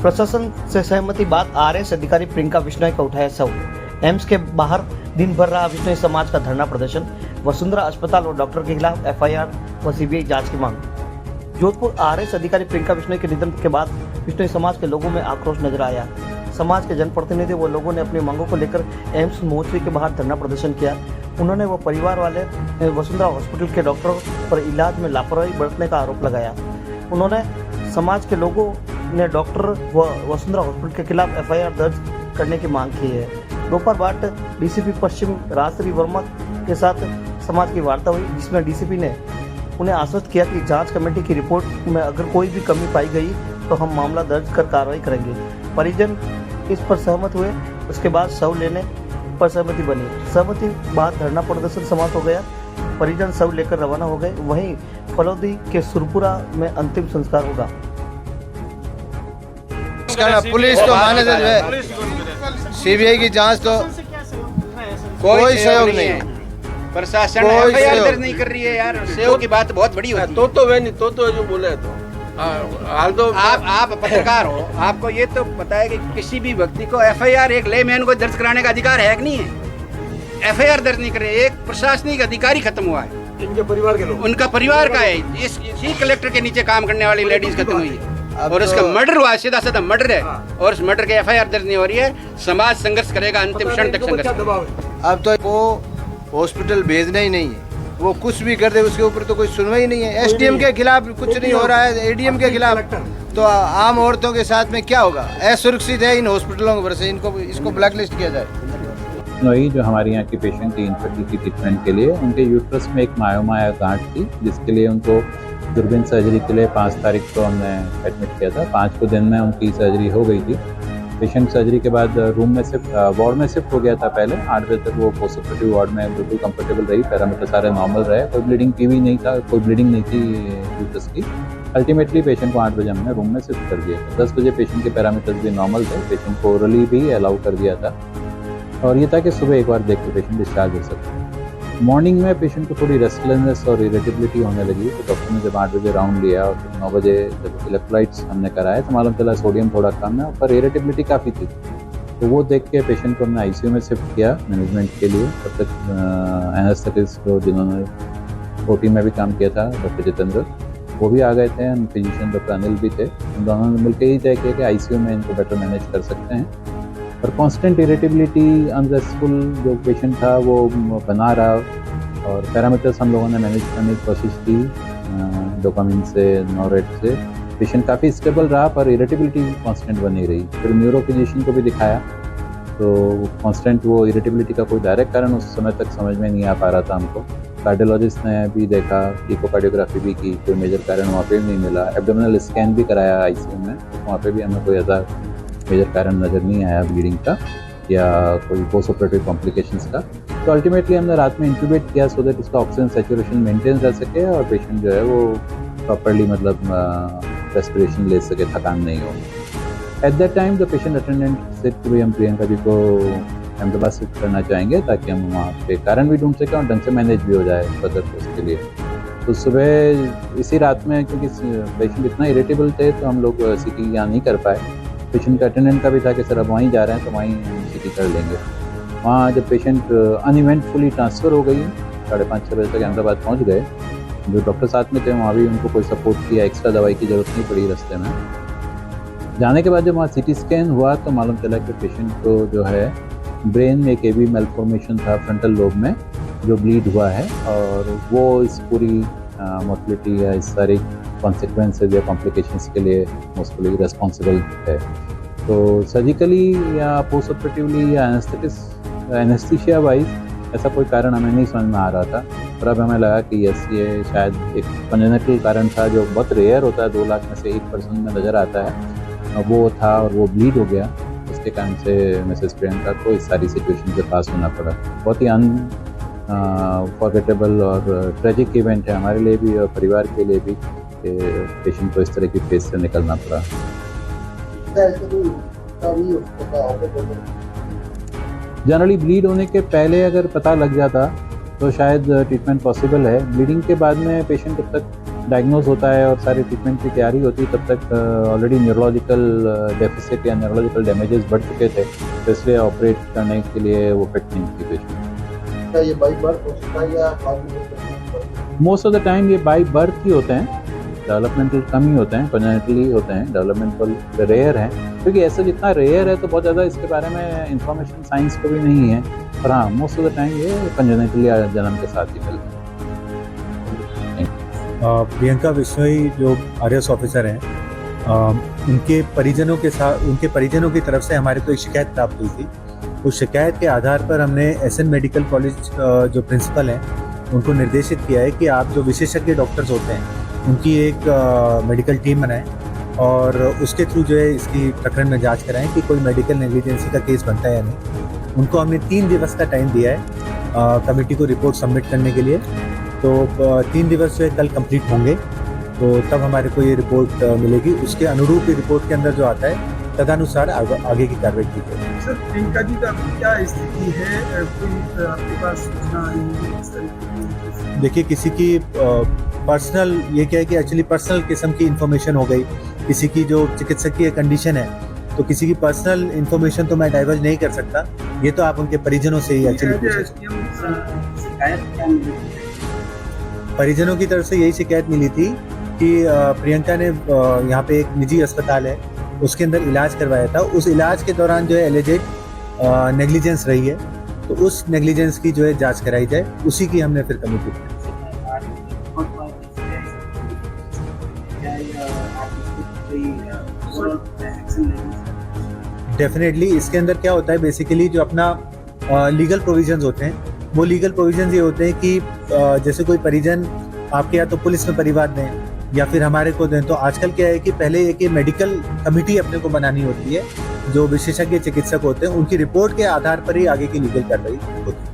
प्रशासन से सहमति बाद आरएस अधिकारी प्रियंका बिश्नोई का उठाया शव। एम्स के बाहर दिन भर रहा बिश्नोई समाज का धरना प्रदर्शन। वसुंधरा अस्पताल और डॉक्टर के खिलाफ एफआईआर व सीबीआई जांच की मांग। जोधपुर आरएस अधिकारी प्रियंका बिश्नोई के निधन के बाद बिश्नोई समाज के लोगों में आक्रोश नजर आया। समाज के जनप्रतिनिधि व लोगों ने अपनी मांगों को लेकर एम्स मोर्चरी के बाहर धरना प्रदर्शन किया। उन्होंने वो परिवार वाले वसुंधरा हॉस्पिटल के डॉक्टरों पर इलाज में लापरवाही बरतने का आरोप लगाया। उन्होंने समाज के लोगों ने डॉक्टर व वसुंधरा हॉस्पिटल के खिलाफ एफआईआर दर्ज करने की मांग की है। दोपहर बाद डीसीपी पश्चिम राजश्री वर्मा के साथ समाज की वार्ता हुई, जिसमें डीसीपी ने उन्हें आश्वस्त किया कि जांच कमेटी की रिपोर्ट में अगर कोई भी कमी पाई गई तो हम मामला दर्ज कर कार्रवाई करेंगे। परिजन इस पर सहमत हुए। उसके बाद शव लेने पर सहमति बनी। सहमति बाद धरना प्रदर्शन समाप्त हो गया। परिजन शव लेकर रवाना हो गए। वहीं फलौदी के सुरपुरा में अंतिम संस्कार होगा। पुलिस तो माने है, सीबीआई की जांच तो कोई सहयोग नहीं है। प्रशासन एफआईआर दर्ज नहीं कर रही है यार। सहयोग की बात बहुत बड़ी होती है। तो वे नहीं तो जो बोले तो हाल तो आप पत्रकार हो, आपको ये तो पता है कि किसी भी व्यक्ति को एफआईआर एक लेमैन को दर्ज कराने का अधिकार है कि नहीं है। एफआईआर दर्ज नहीं कर रहे, एक प्रशासनिक अधिकारी खत्म हुआ है। इनके परिवार के लोग, उनका परिवार का है। इसी कलेक्टर के नीचे काम करने वाली लेडीज खत्म हुई है और उसका मर्डर हुआ, सीधा साधा मर्डर है। और उस मर्डर के एफआईआर दर्ज नहीं हो रही है। समाज संघर्ष करेगा, अंतिम क्षण तक संघर्ष करेगा। अब तो वो हॉस्पिटल भेजना ही नहीं है, वो कुछ भी कर दे उसके ऊपर तो कोई सुनवाई नहीं है। एसडीएम के खिलाफ कुछ नहीं हो रहा है, एडीएम के खिलाफ। तो आम औरतों के साथ में क्या होगा? असुरक्षित है इन हॉस्पिटलों की वजह से। इसको ब्लैक लिस्ट किया जाए। नोई जो हमारे यहाँ की पेशेंट थी इनफर्टिलिटी ट्रीटमेंट के लिए, उनके यूट्रस में एक मायोमा गांठ थी, जिसके लिए उनको दूरबीन सर्जरी के लिए 5 तारीख को हमने एडमिट किया था। 5 को दिन में उनकी सर्जरी हो गई थी। पेशेंट सर्जरी के बाद रूम में शिफ्ट, वार्ड में शिफ्ट हो गया था। पहले 8 बजे तक वो पोस्ट ऑपरेटिव वार्ड में बिल्कुल कंफर्टेबल रही। पैरामीटर सारे नॉर्मल रहे, कोई ब्लीडिंग की भी नहीं था, कोई ब्लीडिंग नहीं थी यूट्रस की। अल्टीमेटली पेशेंट को 8 बजे हमने रूम में शिफ्ट कर दिया था। 10 बजे पेशेंट के पैरामीटर्स भी नॉर्मल थे। पेशेंट को ओरली भी अलाउ कर दिया था और ये था कि सुबह एक बार देख के पेशेंट डिस्चार्ज हो सकता है। मॉर्निंग में पेशेंट को थोड़ी रेस्टलेसनेस और इरिटेबिलिटी होने लगी, तो डॉक्टर ने जब 8 बजे राउंड लिया और 9 बजे जब इलेक्ट्रोलाइट्स हमने कराए तो मालूम चला सोडियम थोड़ा कम है, पर इरिटेबिलिटी काफ़ी थी। तो वो देख के पेशेंट को हमने आईसीयू में शिफ्ट किया मैनेजमेंट के लिए। तब तक एनेस्थेटिस्ट जिन्होंने ओटी में भी काम किया था, डॉक्टर जितेंद्र, वो भी आ गए थे। फिजिशियन डॉक्टर अनिल भी थे। उन दोनों ने मिलकर ही तय किया कि आईसीयू में इनको बेटर मैनेज कर सकते हैं। पर कांस्टेंट इरिटेबिलिटी, अनरेस्टफुल जो पेशेंट था वो बना रहा और पैरामीटर्स हम लोगों ने मैनेज करने की कोशिश की डोपामिन से, नोरेट से। पेशेंट काफ़ी स्टेबल रहा पर इरिटेबिलिटी कांस्टेंट बनी रही। फिर न्यूरो फिजिशियन को भी दिखाया तो कांस्टेंट वो इरिटेबिलिटी का कोई डायरेक्ट कारण उस समय तक समझ में नहीं आ पा रहा था हमको। कार्डियोलॉजिस्ट ने भी देखा, इकोकार्डियोग्राफी भी की, कोई मेजर कारण वहाँ पे भी नहीं मिला। एब्डोमिनल स्कैन भी कराया आईसीयू में, वहाँ पे भी हमें कोई ऐसा मेजर कारण नज़र नहीं आया ब्लीडिंग का या कोई पोस्ट ऑपरेटिव कॉम्प्लिकेशंस का। तो अल्टीमेटली हमने रात में इंट्यूबेट किया सो दैट इसका ऑक्सीजन सैचुरेशन मेंटेन रह सके और पेशेंट जो है वो प्रॉपर्ली मतलब रेस्पिरेशन ले सके, थकान नहीं हो। At that time the patient attendant said कि भाई हम प्रियंका जी को अहमदाबाद शिफ्ट करना चाहेंगे ताकि हम वहाँ पे कारण भी ढूंढ सकें और ढंग से मैनेज भी हो जाए फर्दर उसके लिए। तो सुबह इसी रात में क्योंकि पेशेंट इतना इरिटेबल थे तो हम लोग सीटी यहाँ नहीं कर पाए। पेशेंट का अटेंडेंट का भी था कि सर अब वहीं जा रहे हैं तो वहीं सीटी कर लेंगे। वहाँ जब पेशेंट अनइवेंटफुली ट्रांसफ़र हो गई, 5:30-6 बजे तक अहमदाबाद पहुँच गए। जो डॉक्टर साथ में थे वहाँ भी उनको कोई सपोर्ट किया, एक्स्ट्रा दवाई की ज़रूरत नहीं पड़ी रास्ते में। जाने के बाद जब वहाँ सीटी स्कैन हुआ तो मालूम चला कि पेशेंट को जो है ब्रेन में एक एवी मेल्फॉर्मेशन था फ्रंटल लोब में जो ब्लीड हुआ है और वो इस पूरी मोर्टलिटी या इस सारी कॉन्सिक्वेंसेज या कॉम्प्लिकेशंस के लिए मोस्टली रिस्पॉन्सिबल है। तो सर्जिकली या पोस्ट ऑपरेटिवली या एनेस्थीसिया वाइज ऐसा कोई कारण हमें नहीं समझ में आ रहा था। पर अब हमें लगा कि यस ये शायद एक कंजेनिटल कारण था जो बहुत रेयर होता है, 2 लाख में से 1% में नज़र आता है, वो था और वो ब्लीड हो गया। उसके कारण से मिसेस प्रियंका को इस सारी सिचुएशन से पास होना पड़ा। बहुत ही अनफॉरगेटेबल और ट्रेजिक इवेंट है हमारे लिए भी और परिवार के लिए भी कि पेशेंट को इस तरह की फेज से निकलना पड़ा। जनरली ब्लीड होने के पहले अगर पता लग जाता तो शायद ट्रीटमेंट पॉसिबल है। ब्लीडिंग के बाद में पेशेंट जब तक डायग्नोज होता है और सारी ट्रीटमेंट की तैयारी होती है, तब तक ऑलरेडी न्यूरोलॉजिकल डेफिसिट या न्यूरोलॉजिकल डैमेजेस बढ़ चुके थे, तो इसलिए ऑपरेट करने के लिए वो फिट नहीं थी पेशेंट। क्या ये बाई बर्थ हो सकता है या बाद में? मोस्ट ऑफ द टाइम ये बाई बर्थ ही होते हैं, डेवलपमेंटल कम ही होते हैं, कंजेनिटली होते हैं, डेवलपमेंटल रेयर हैं, क्योंकि ऐसा जितना रेयर है तो बहुत ज़्यादा इसके बारे में इंफॉर्मेशन साइंस को भी नहीं है, पर हाँ मोस्ट ऑफ द टाइम ये कंजेनिटली जन्म के साथ ही मिलते हैं। प्रियंका बिश्नोई जो आरएस ऑफिसर हैं, उनके परिजनों की तरफ से हमारे को एक शिकायत प्राप्त हुई थी। उस शिकायत के आधार पर हमने एसएन मेडिकल कॉलेज जो प्रिंसिपल हैं उनको निर्देशित किया है कि आप जो विशेषज्ञ डॉक्टर्स होते हैं उनकी एक मेडिकल टीम बनाएं और उसके थ्रू जो है इसकी प्रकरण में जांच कराएं कि कोई मेडिकल नेग्लिजेंसी का केस बनता है या नहीं। उनको हमने 3 दिवस का टाइम दिया है कमेटी को रिपोर्ट सबमिट करने के लिए, तो 3 दिवस जो है कल कंप्लीट होंगे, तो तब हमारे को ये रिपोर्ट मिलेगी। उसके अनुरूप ये रिपोर्ट के अंदर जो आता है तदनुसार आगे की कार्रवाई की जाएगी। सर, प्रियंका जी का क्या स्थिति है, कोई आपके पास सूचना आई? देखिए, किसी की पर्सनल ये क्या है कि एक्चुअली पर्सनल किस्म की इन्फॉर्मेशन हो गई, किसी की जो चिकित्सकीय कंडीशन है, तो किसी की पर्सनल इन्फॉर्मेशन तो मैं डाइवर्ज नहीं कर सकता, ये तो आप उनके परिजनों से ही एक्चुअली परिजनों की तरफ से यही शिकायत मिली थी कि प्रियंका ने यहाँ पे एक निजी अस्पताल है उसके अंदर इलाज करवाया था, उस इलाज के दौरान जो है एलिजेड नेग्लिजेंस रही है, तो उस नेग्लिजेंस की जो है जांच कराई जाए, उसी की हमने फिर कमेटी बनाई। डेफिनेटली इसके अंदर क्या होता है, बेसिकली जो अपना लीगल प्रोविजंस होते हैं, वो लीगल प्रोविजंस ये होते हैं कि जैसे कोई परिजन आपके या तो पुलिस में परिवार दें या फिर हमारे को दें, तो आजकल क्या है कि पहले एक मेडिकल कमेटी अपने को बनानी होती है, जो विशेषज्ञ चिकित्सक होते हैं उनकी रिपोर्ट के आधार पर ही आगे की लीगल कार्रवाई होती है।